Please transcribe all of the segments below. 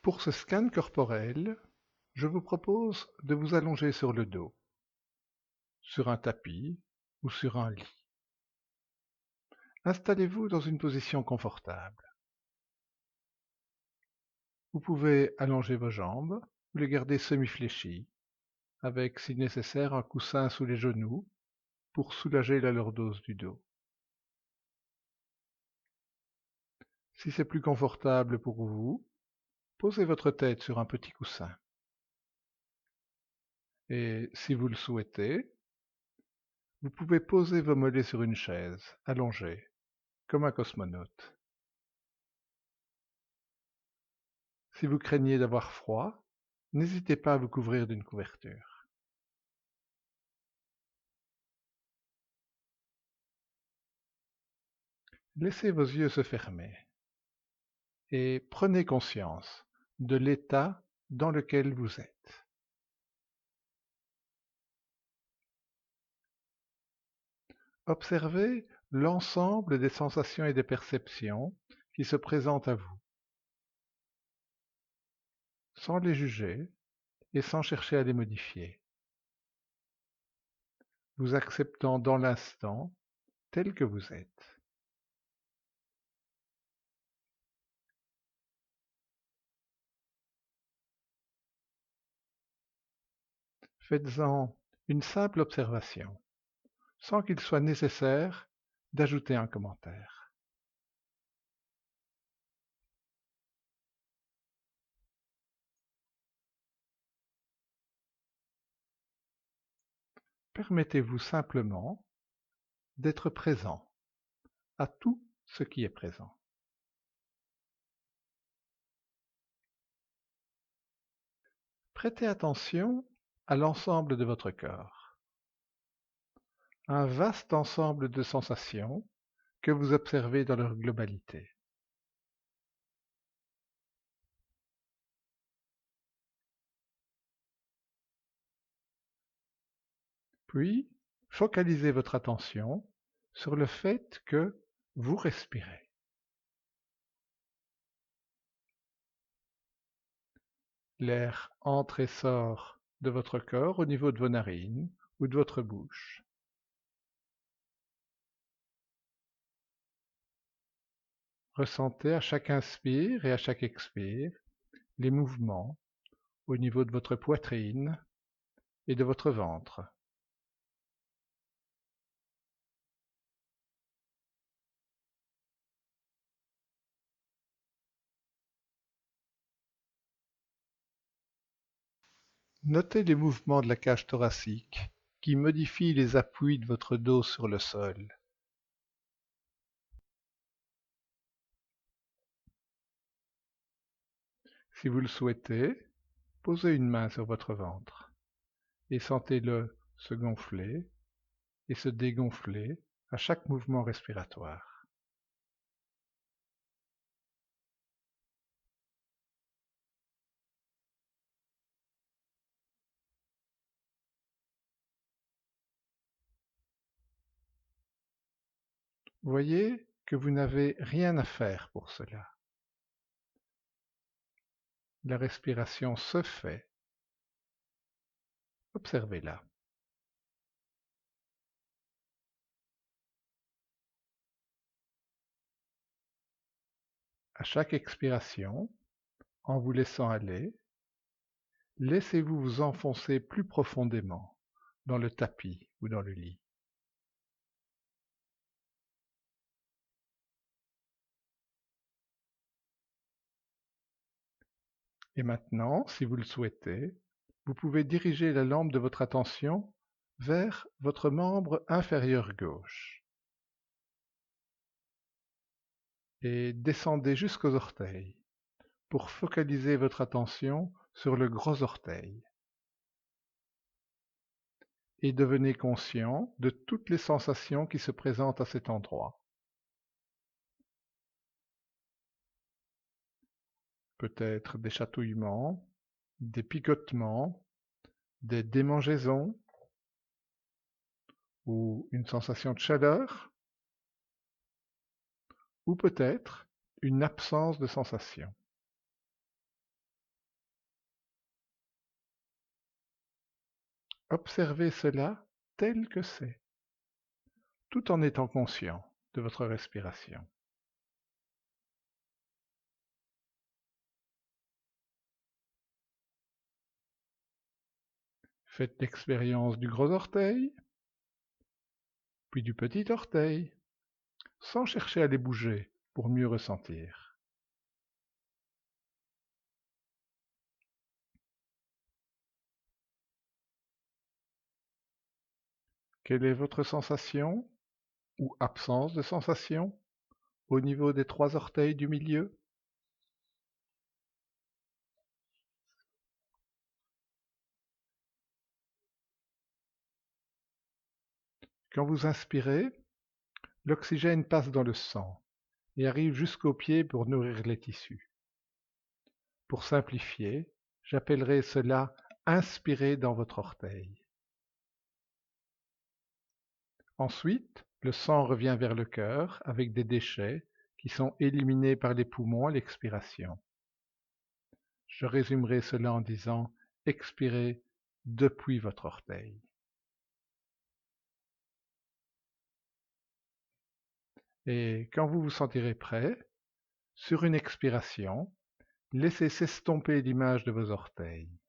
Pour ce scan corporel, je vous propose de vous allonger sur le dos, sur un tapis ou sur un lit. Installez-vous dans une position confortable. Vous pouvez allonger vos jambes ou les garder semi-fléchies, avec si nécessaire un coussin sous les genoux pour soulager la lordose du dos. Si c'est plus confortable pour vous, posez votre tête sur un petit coussin. Et si vous le souhaitez, vous pouvez poser vos mollets sur une chaise, allongée, comme un cosmonaute. Si vous craignez d'avoir froid, n'hésitez pas à vous couvrir d'une couverture. Laissez vos yeux se fermer et prenez conscience de l'état dans lequel vous êtes. Observez l'ensemble des sensations et des perceptions qui se présentent à vous, sans les juger et sans chercher à les modifier, vous acceptant dans l'instant tel que vous êtes. Faites-en une simple observation, sans qu'il soit nécessaire d'ajouter un commentaire. Permettez-vous simplement d'être présent à tout ce qui est présent. Prêtez attention à l'ensemble de votre corps, un vaste ensemble de sensations que vous observez dans leur globalité. Puis, focalisez votre attention sur le fait que vous respirez. L'air entre et sort de votre corps au niveau de vos narines ou de votre bouche. Ressentez à chaque inspire et à chaque expire les mouvements au niveau de votre poitrine et de votre ventre. Notez les mouvements de la cage thoracique qui modifient les appuis de votre dos sur le sol. Si vous le souhaitez, posez une main sur votre ventre et sentez-le se gonfler et se dégonfler à chaque mouvement respiratoire. Voyez que vous n'avez rien à faire pour cela. La respiration se fait. Observez-la. À chaque expiration, en vous laissant aller, laissez-vous vous enfoncer plus profondément dans le tapis ou dans le lit. Et maintenant, si vous le souhaitez, vous pouvez diriger la lampe de votre attention vers votre membre inférieur gauche et descendez jusqu'aux orteils pour focaliser votre attention sur le gros orteil. Et devenez conscient de toutes les sensations qui se présentent à cet endroit. Peut-être des chatouillements, des picotements, des démangeaisons ou une sensation de chaleur, ou peut-être une absence de sensation. Observez cela tel que c'est, tout en étant conscient de votre respiration. Faites l'expérience du gros orteil, puis du petit orteil, sans chercher à les bouger pour mieux ressentir. Quelle est votre sensation, ou absence de sensation, au niveau des 3 orteils du milieu? Quand vous inspirez, l'oxygène passe dans le sang et arrive jusqu'aux pieds pour nourrir les tissus. Pour simplifier, j'appellerai cela inspirer dans votre orteil. Ensuite, le sang revient vers le cœur avec des déchets qui sont éliminés par les poumons à l'expiration. Je résumerai cela en disant expirez depuis votre orteil. Et quand vous vous sentirez prêt, sur une expiration, laissez s'estomper l'image de vos orteils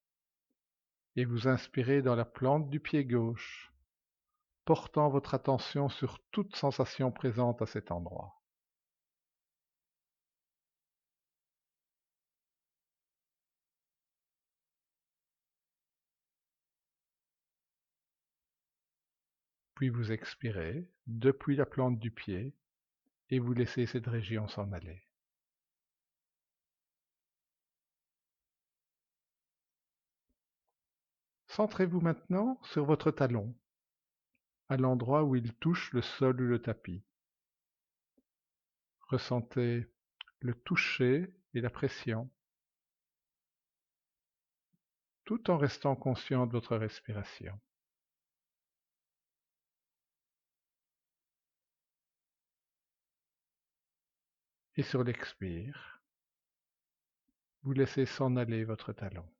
et vous inspirez dans la plante du pied gauche, portant votre attention sur toute sensation présente à cet endroit. Puis vous expirez depuis la plante du pied et vous laissez cette région s'en aller. Centrez-vous maintenant sur votre talon, à l'endroit où il touche le sol ou le tapis. Ressentez le toucher et la pression, tout en restant conscient de votre respiration. Et sur l'expire, vous laissez s'en aller votre talon.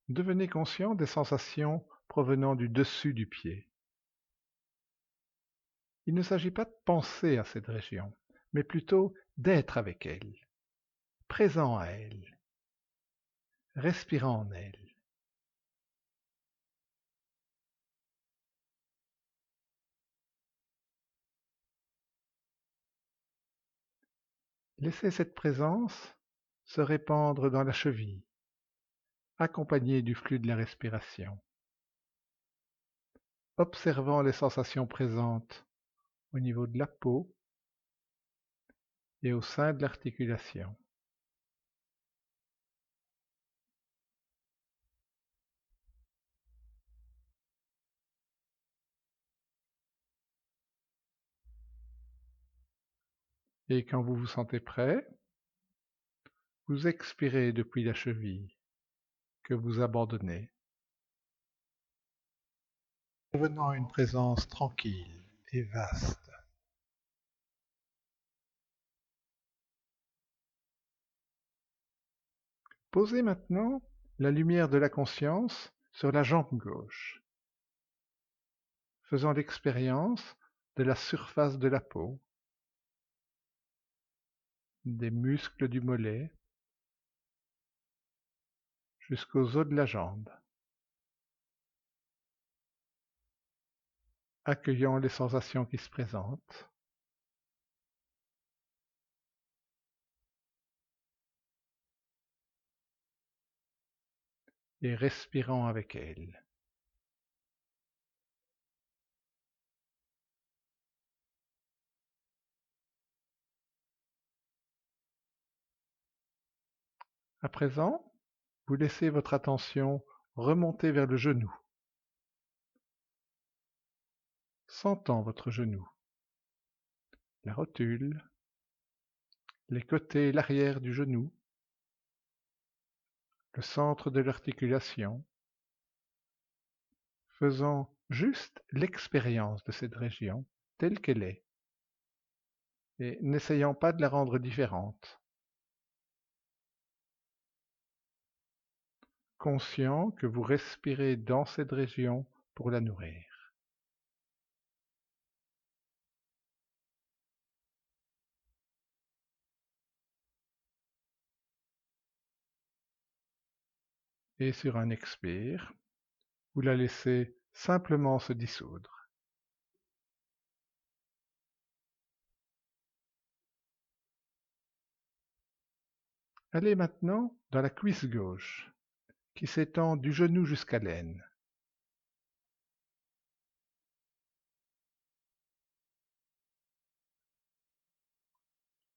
Devenez conscient des sensations provenant du dessus du pied. Il ne s'agit pas de penser à cette région, mais plutôt d'être avec elle, présent à elle, respirant en elle. Laissez cette présence se répandre dans la cheville, accompagnée du flux de la respiration, observant les sensations présentes au niveau de la peau et au sein de l'articulation. Et quand vous vous sentez prêt, vous expirez depuis la cheville, que vous abandonnez, revenant à une présence tranquille et vaste. Posez maintenant la lumière de la conscience sur la jambe gauche, faisant l'expérience de la surface de la peau, des muscles du mollet, jusqu'aux os de la jambe, accueillant les sensations qui se présentent, et respirant avec elles. À présent, vous laissez votre attention remonter vers le genou, sentant votre genou, la rotule, les côtés et l'arrière du genou, le centre de l'articulation, faisant juste l'expérience de cette région telle qu'elle est. et n'essayant pas de la rendre différente. Conscient que vous respirez dans cette région pour la nourrir. Et sur un expire, vous la laissez simplement se dissoudre. Allez maintenant dans la cuisse gauche, qui s'étend du genou jusqu'à l'aine.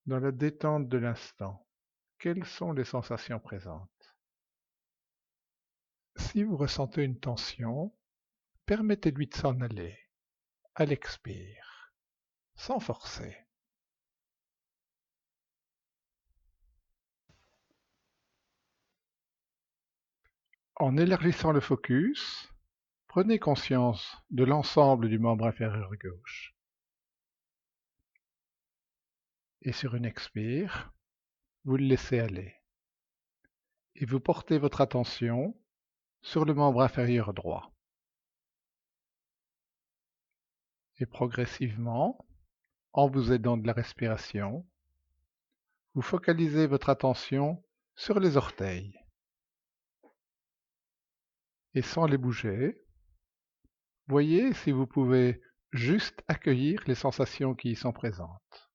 Dans la détente de l'instant, quelles sont les sensations présentes? Si vous ressentez une tension, permettez-lui de s'en aller, à l'expire, sans forcer. En élargissant le focus, prenez conscience de l'ensemble du membre inférieur gauche. Et sur une expire, vous le laissez aller. Et vous portez votre attention sur le membre inférieur droit. Et progressivement, en vous aidant de la respiration, vous focalisez votre attention sur les orteils. Et sans les bouger, voyez si vous pouvez juste accueillir les sensations qui y sont présentes,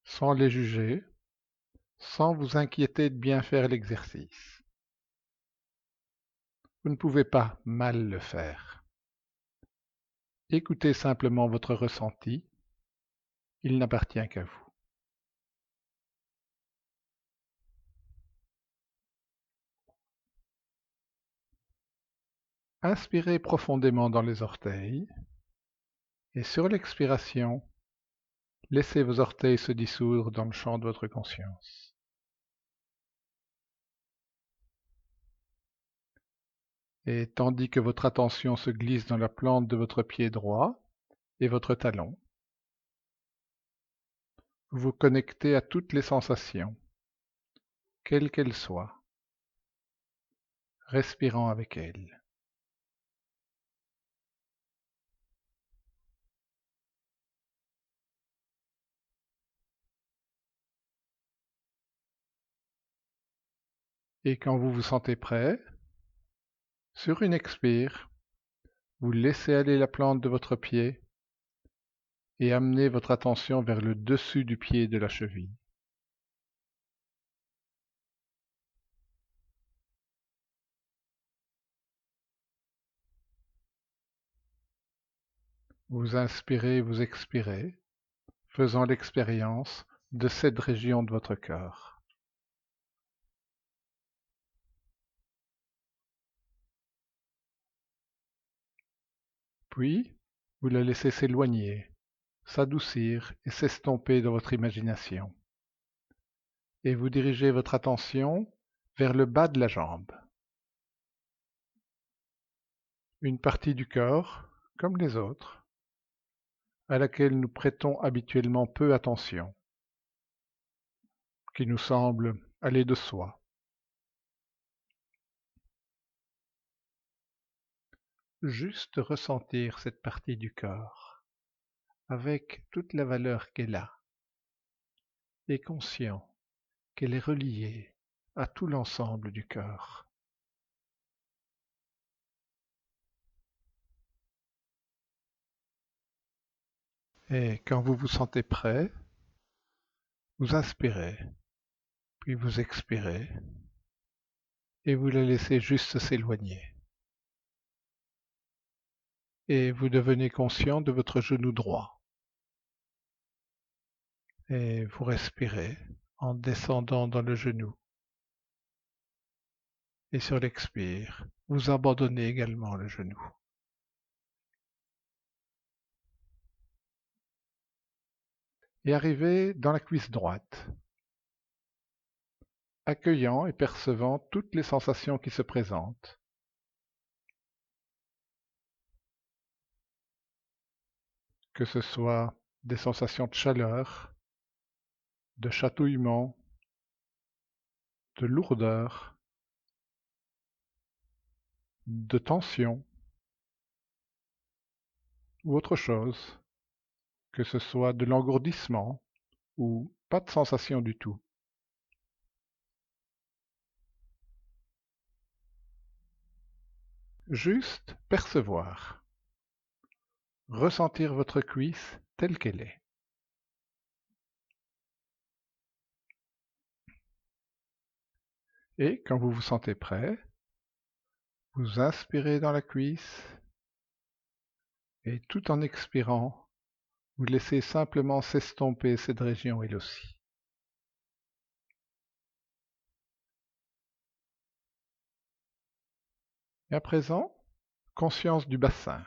sans les juger, sans vous inquiéter de bien faire l'exercice. Vous ne pouvez pas mal le faire. Écoutez simplement votre ressenti, il n'appartient qu'à vous. Inspirez profondément dans les orteils et sur l'expiration, laissez vos orteils se dissoudre dans le champ de votre conscience. Et tandis que votre attention se glisse dans la plante de votre pied droit et votre talon, vous vous connectez à toutes les sensations, quelles qu'elles soient, respirant avec elles. Et quand vous vous sentez prêt, sur une expire, vous laissez aller la plante de votre pied et amenez votre attention vers le dessus du pied de la cheville. Vous inspirez, vous expirez, faisant l'expérience de cette région de votre corps. Puis, vous la laissez s'éloigner, s'adoucir et s'estomper dans votre imagination. Et vous dirigez votre attention vers le bas de la jambe. Une partie du corps, comme les autres, à laquelle nous prêtons habituellement peu attention, qui nous semble aller de soi. Juste ressentir cette partie du corps, avec toute la valeur qu'elle a, et conscient qu'elle est reliée à tout l'ensemble du corps. Et quand vous vous sentez prêt, vous inspirez, puis vous expirez, et vous la laissez juste s'éloigner. Et vous devenez conscient de votre genou droit. Et vous respirez en descendant dans le genou. Et sur l'expire, vous abandonnez également le genou. Et arrivez dans la cuisse droite, accueillant et percevant toutes les sensations qui se présentent. que ce soit des sensations de chaleur, de chatouillement, de lourdeur, de tension ou autre chose, que ce soit de l'engourdissement ou pas de sensation du tout. Juste percevoir, ressentir votre cuisse telle qu'elle est. Et quand vous vous sentez prêt, vous inspirez dans la cuisse et tout en expirant, vous laissez simplement s'estomper cette région elle aussi. Et à présent, conscience du bassin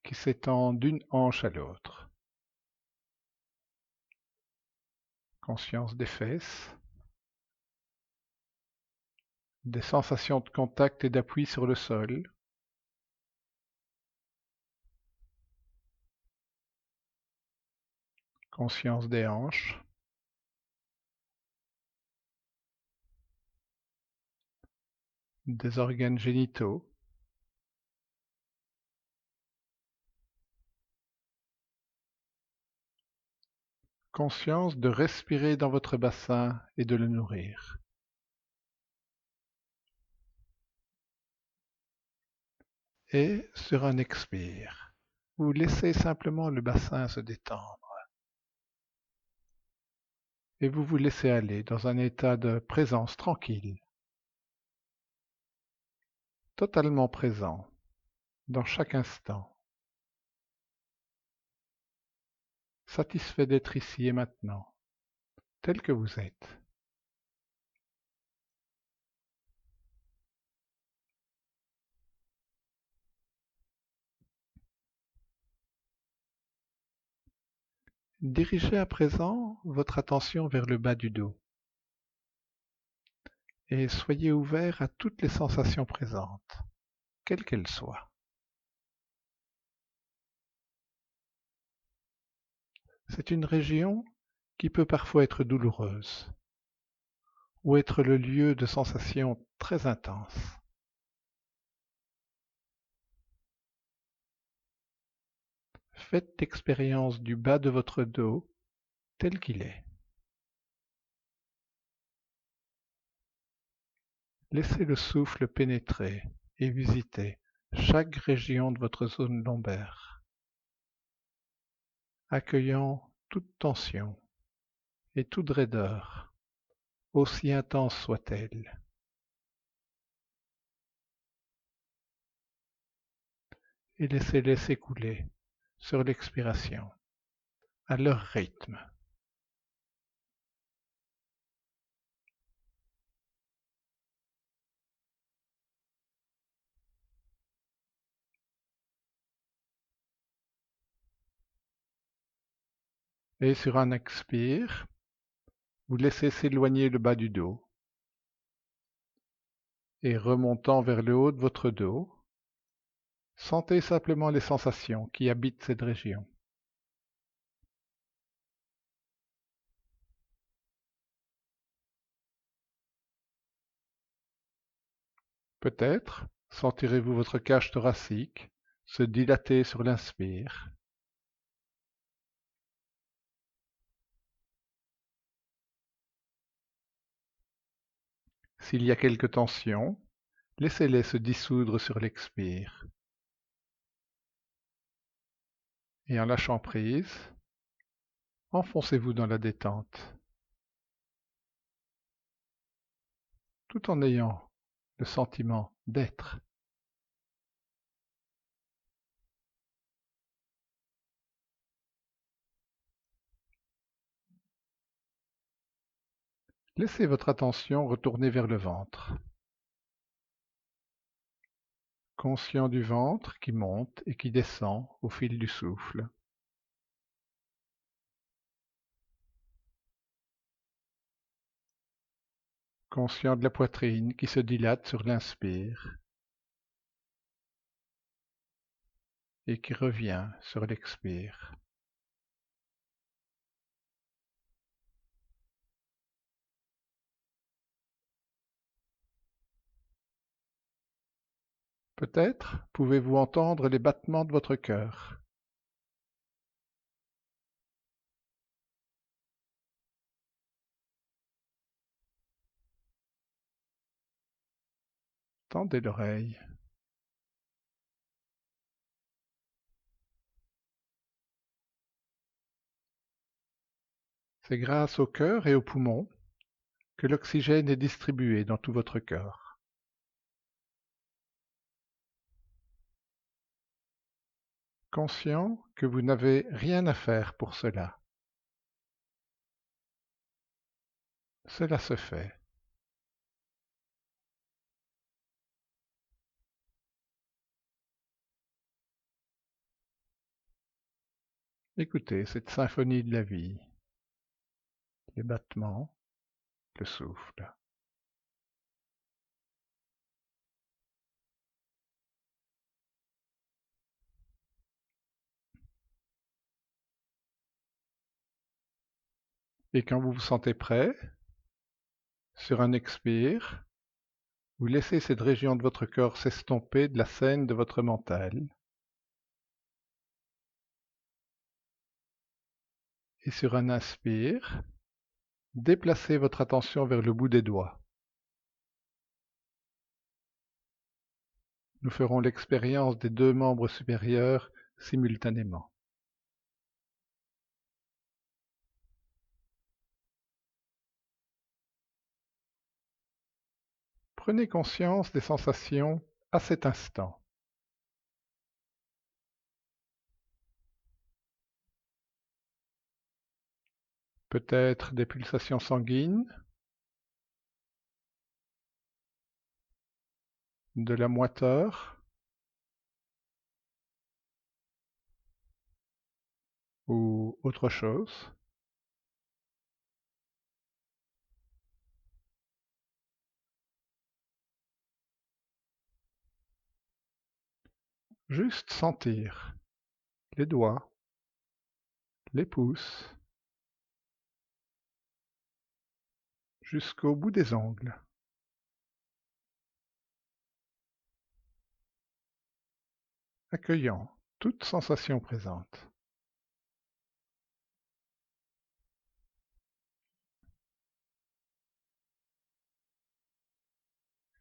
qui s'étend d'une hanche à l'autre. Conscience des fesses, des sensations de contact et d'appui sur le sol. Conscience des hanches. Des organes génitaux. Conscience de respirer dans votre bassin et de le nourrir. Et sur un expire, vous laissez simplement le bassin se détendre. Et vous vous laissez aller dans un état de présence tranquille, totalement présent, dans chaque instant, satisfait d'être ici et maintenant, tel que vous êtes. Dirigez à présent votre attention vers le bas du dos et soyez ouvert à toutes les sensations présentes, quelles qu'elles soient. C'est une région qui peut parfois être douloureuse ou être le lieu de sensations très intenses. Faites l'expérience du bas de votre dos tel qu'il est. Laissez le souffle pénétrer et visiter chaque région de votre zone lombaire, accueillant toute tension et toute raideur, aussi intense soit-elle. Et laissez-les s'écouler sur l'expiration, à leur rythme. Et sur un expire, vous laissez s'éloigner le bas du dos et remontant vers le haut de votre dos, sentez simplement les sensations qui habitent cette région. Peut-être sentirez-vous votre cage thoracique se dilater sur l'inspire. S'il y a quelques tensions, laissez-les se dissoudre sur l'expire. Et en lâchant prise, enfoncez-vous dans la détente, tout en ayant le sentiment d'être. Laissez votre attention retourner vers le ventre, conscient du ventre qui monte et qui descend au fil du souffle. Conscient de la poitrine qui se dilate sur l'inspire et qui revient sur l'expire. Peut-être pouvez-vous entendre les battements de votre cœur. Tendez l'oreille. C'est grâce au cœur et aux poumons que l'oxygène est distribué dans tout votre corps. Conscient que vous n'avez rien à faire pour cela. Cela se fait. Écoutez cette symphonie de la vie, les battements, le souffle. Et quand vous vous sentez prêt, sur un expire, vous laissez cette région de votre corps s'estomper de la scène de votre mental. Et sur un inspire, déplacez votre attention vers le bout des doigts. Nous ferons l'expérience des deux membres supérieurs simultanément. Prenez conscience des sensations à cet instant. Peut-être des pulsations sanguines, de la moiteur ou autre chose. Juste sentir les doigts, les pouces, jusqu'au bout des ongles. Accueillant toute sensation présente.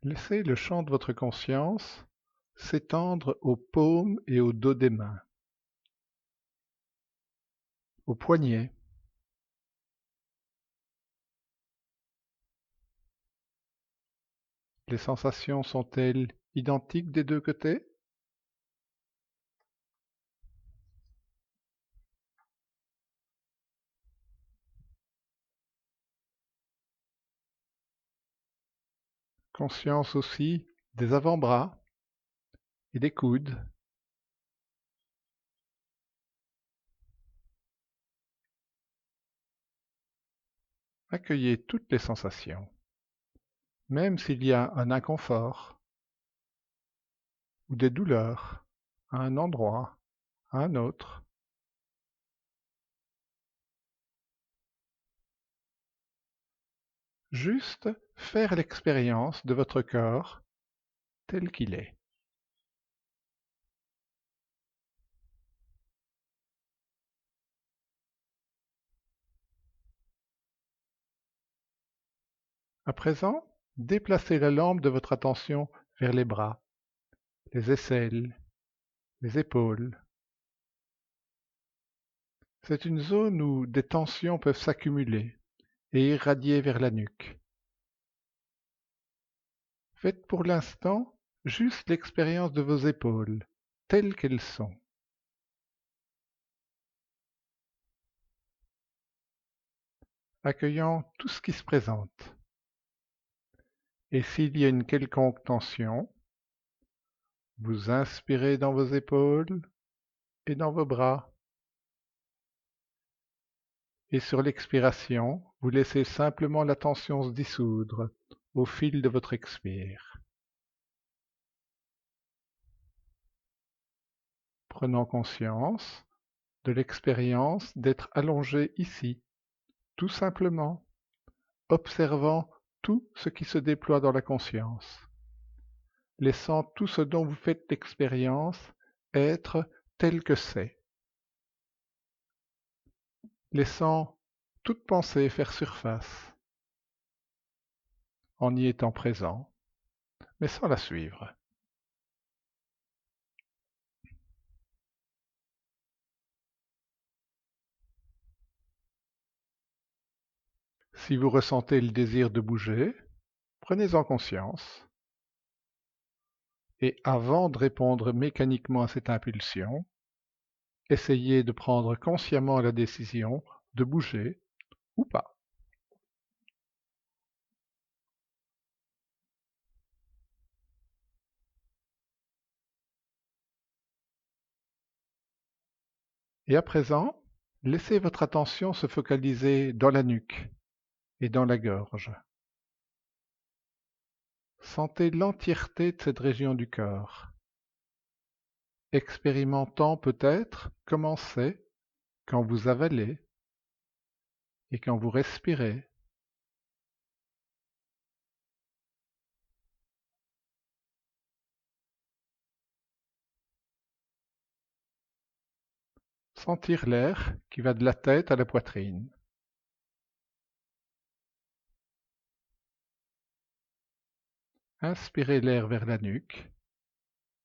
Laissez le champ de votre conscience s'étendre aux paumes et au dos des mains, aux poignets. Les sensations sont-elles identiques des deux côtés? Conscience aussi des avant-bras et des coudes. Accueillez toutes les sensations, même s'il y a un inconfort ou des douleurs à un endroit, à un autre. Juste faire l'expérience de votre corps tel qu'il est. À présent, déplacez la lampe de votre attention vers les bras, les aisselles, les épaules. C'est une zone où des tensions peuvent s'accumuler et irradier vers la nuque. Faites pour l'instant juste l'expérience de vos épaules, telles qu'elles sont. Accueillant tout ce qui se présente. Et s'il y a une quelconque tension, vous inspirez dans vos épaules et dans vos bras. Et sur l'expiration, vous laissez simplement la tension se dissoudre au fil de votre expire. prenant conscience de l'expérience d'être allongé ici, tout simplement, observant tout ce qui se déploie dans la conscience, laissant tout ce dont vous faites l'expérience être tel que c'est, laissant toute pensée faire surface, en y étant présent, mais sans la suivre. Si vous ressentez le désir de bouger, prenez-en conscience, et avant de répondre mécaniquement à cette impulsion, essayez de prendre consciemment la décision de bouger ou pas. Et à présent, laissez votre attention se focaliser dans la nuque et dans la gorge. Sentez l'entièreté de cette région du corps, expérimentant peut-être comment c'est quand vous avalez et quand vous respirez. Sentir l'air qui va de la tête à la poitrine. Inspirez l'air vers la nuque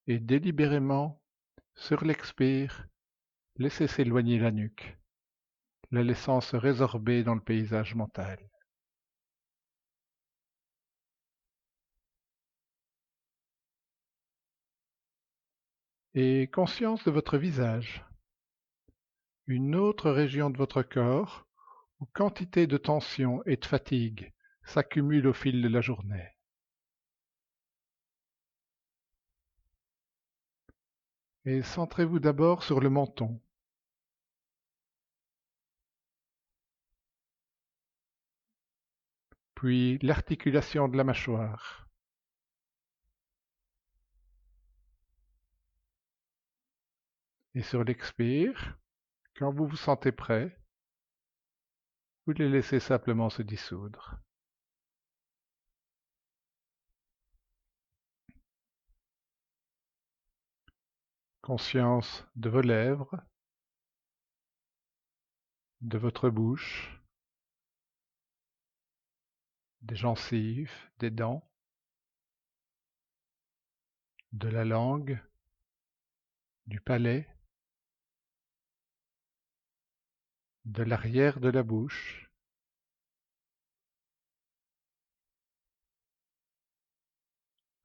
et délibérément, sur l'expire, laissez s'éloigner la nuque, la laissant se résorber dans le paysage mental. Et conscience de votre visage, une autre région de votre corps où quantité de tension et de fatigue s'accumulent au fil de la journée. Et centrez-vous d'abord sur le menton. Puis l'articulation de la mâchoire. Et sur l'expire, quand vous vous sentez prêt, vous les laissez simplement se dissoudre. Conscience de vos lèvres, de votre bouche, des gencives, des dents, de la langue, du palais, de l'arrière de la bouche,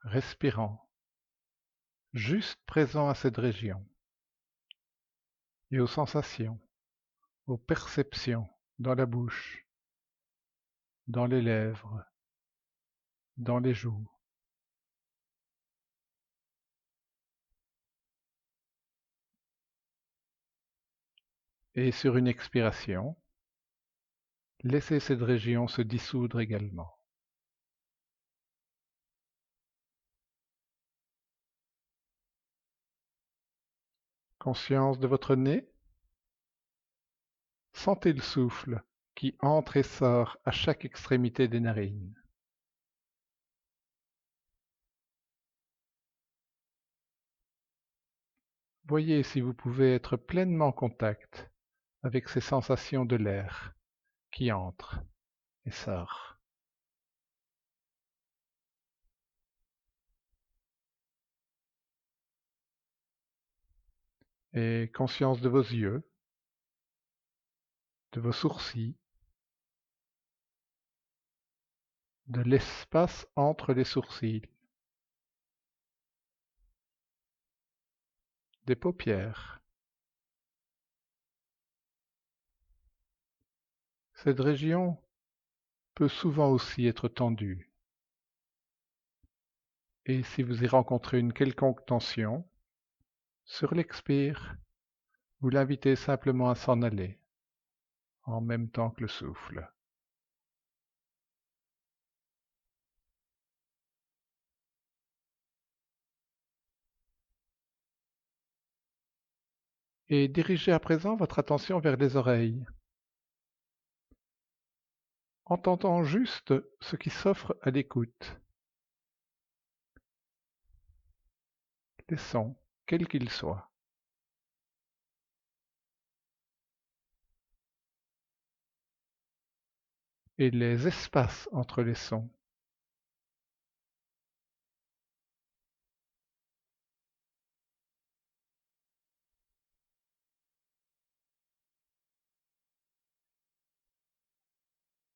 respirant, juste présent à cette région, et aux sensations, aux perceptions dans la bouche, dans les lèvres, dans les joues. Et sur une expiration, laissez cette région se dissoudre également. Conscience de votre nez. Sentez le souffle qui entre et sort à chaque extrémité des narines. Voyez si vous pouvez être pleinement en contact avec ces sensations de l'air qui entre et sort. Et conscience de vos yeux, de vos sourcils, de l'espace entre les sourcils, des paupières. Cette région peut souvent aussi être tendue. Et si vous y rencontrez une quelconque tension, sur l'expire, vous l'invitez simplement à s'en aller, en même temps que le souffle. Et dirigez à présent votre attention vers les oreilles, entendant juste ce qui s'offre à l'écoute, les sons, quels qu'ils soient, et les espaces entre les sons.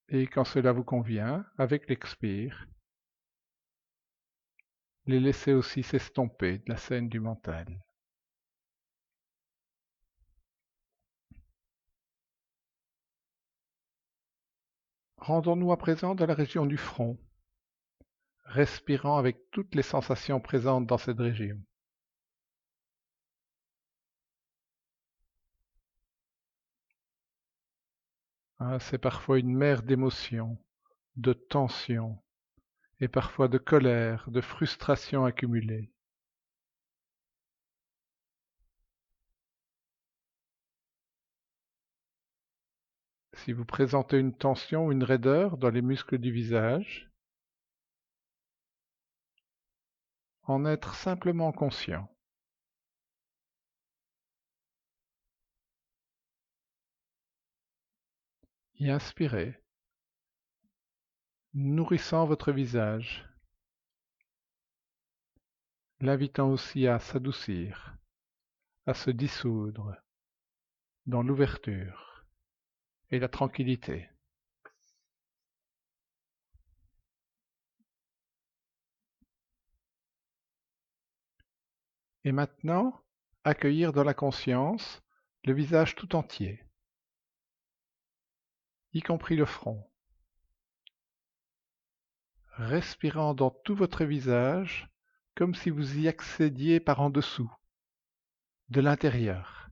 Et quand cela vous convient, avec l'expire, les laissez aussi s'estomper de la scène du mental. Rendons-nous à présent dans la région du front, respirant avec toutes les sensations présentes dans cette région. C'est parfois une mer d'émotions, de tensions, et parfois de colère, de frustration accumulée. Si vous présentez une tension ou une raideur dans les muscles du visage, en être simplement conscient. Y inspirez, nourrissant votre visage, l'invitant aussi à s'adoucir, à se dissoudre dans l'ouverture et la tranquillité. Et maintenant, accueillir dans la conscience le visage tout entier, y compris le front, respirant dans tout votre visage comme si vous y accédiez par en dessous, de l'intérieur,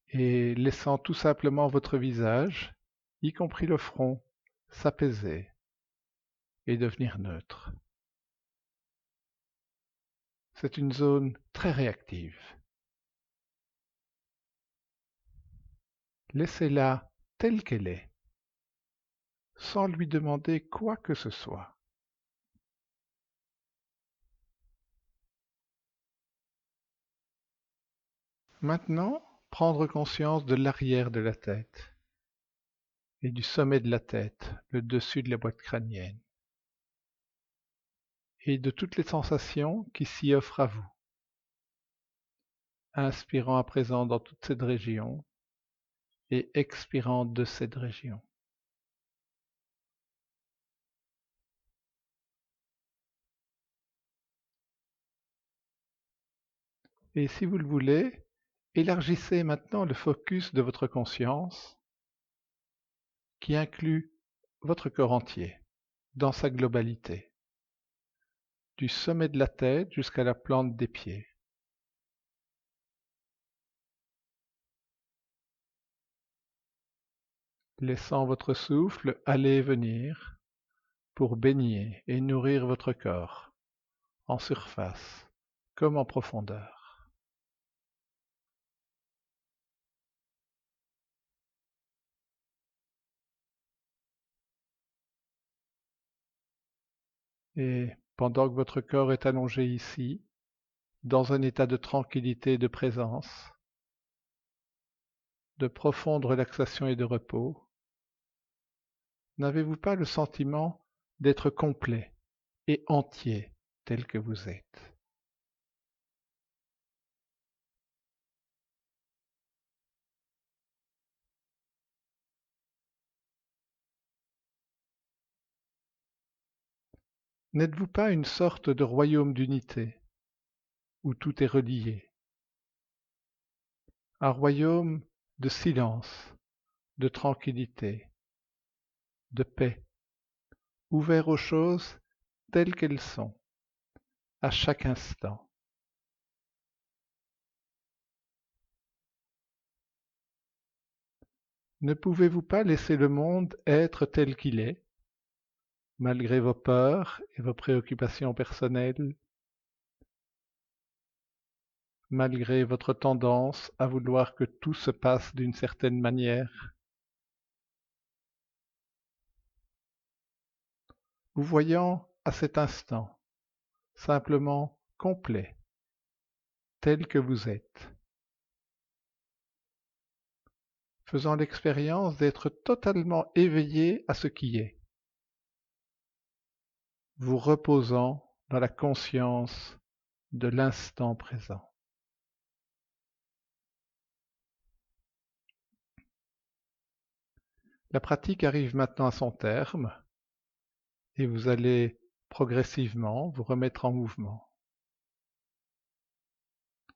et laissant tout simplement votre visage, y compris le front, s'apaiser et devenir neutre. C'est une zone très réactive. Laissez-la telle qu'elle est, sans lui demander quoi que ce soit. Maintenant, prendre conscience de l'arrière de la tête et du sommet de la tête, le dessus de la boîte crânienne, et de toutes les sensations qui s'y offrent à vous. Inspirant à présent dans toute cette région et expirant de cette région. Et si vous le voulez, élargissez maintenant le focus de votre conscience qui inclut votre corps entier dans sa globalité, du sommet de la tête jusqu'à la plante des pieds. Laissant votre souffle aller et venir pour baigner et nourrir votre corps, en surface comme en profondeur. Et pendant que votre corps est allongé ici, dans un état de tranquillité et de présence, de profonde relaxation et de repos, n'avez-vous pas le sentiment d'être complet et entier tel que vous êtes? N'êtes-vous pas une sorte de royaume d'unité, où tout est relié? Un royaume de silence, de tranquillité, de paix, ouvert aux choses telles qu'elles sont, à chaque instant. Ne pouvez-vous pas laisser le monde être tel qu'il est, malgré vos peurs et vos préoccupations personnelles? malgré votre tendance à vouloir que tout se passe d'une certaine manière. Vous voyant à cet instant, simplement complet, tel que vous êtes, faisant l'expérience d'être totalement éveillé à ce qui est, vous reposant dans la conscience de l'instant présent. La pratique arrive maintenant à son terme et vous allez progressivement vous remettre en mouvement.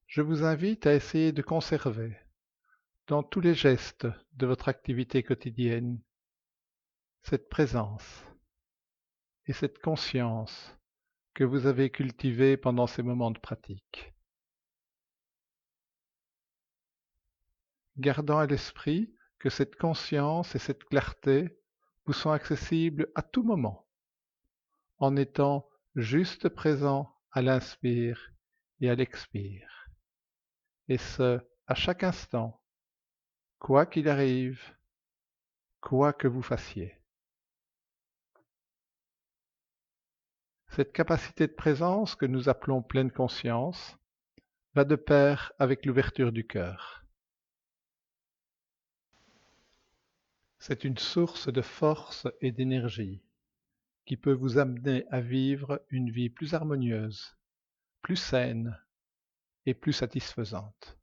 Je vous invite à essayer de conserver, dans tous les gestes de votre activité quotidienne, cette présence et cette conscience que vous avez cultivée pendant ces moments de pratique. Gardant à l'esprit que cette conscience et cette clarté vous sont accessibles à tout moment, en étant juste présent à l'inspire et à l'expire, et ce, à chaque instant, quoi qu'il arrive, quoi que vous fassiez. Cette capacité de présence que nous appelons pleine conscience va de pair avec l'ouverture du cœur. C'est une source de force et d'énergie qui peut vous amener à vivre une vie plus harmonieuse, plus saine et plus satisfaisante.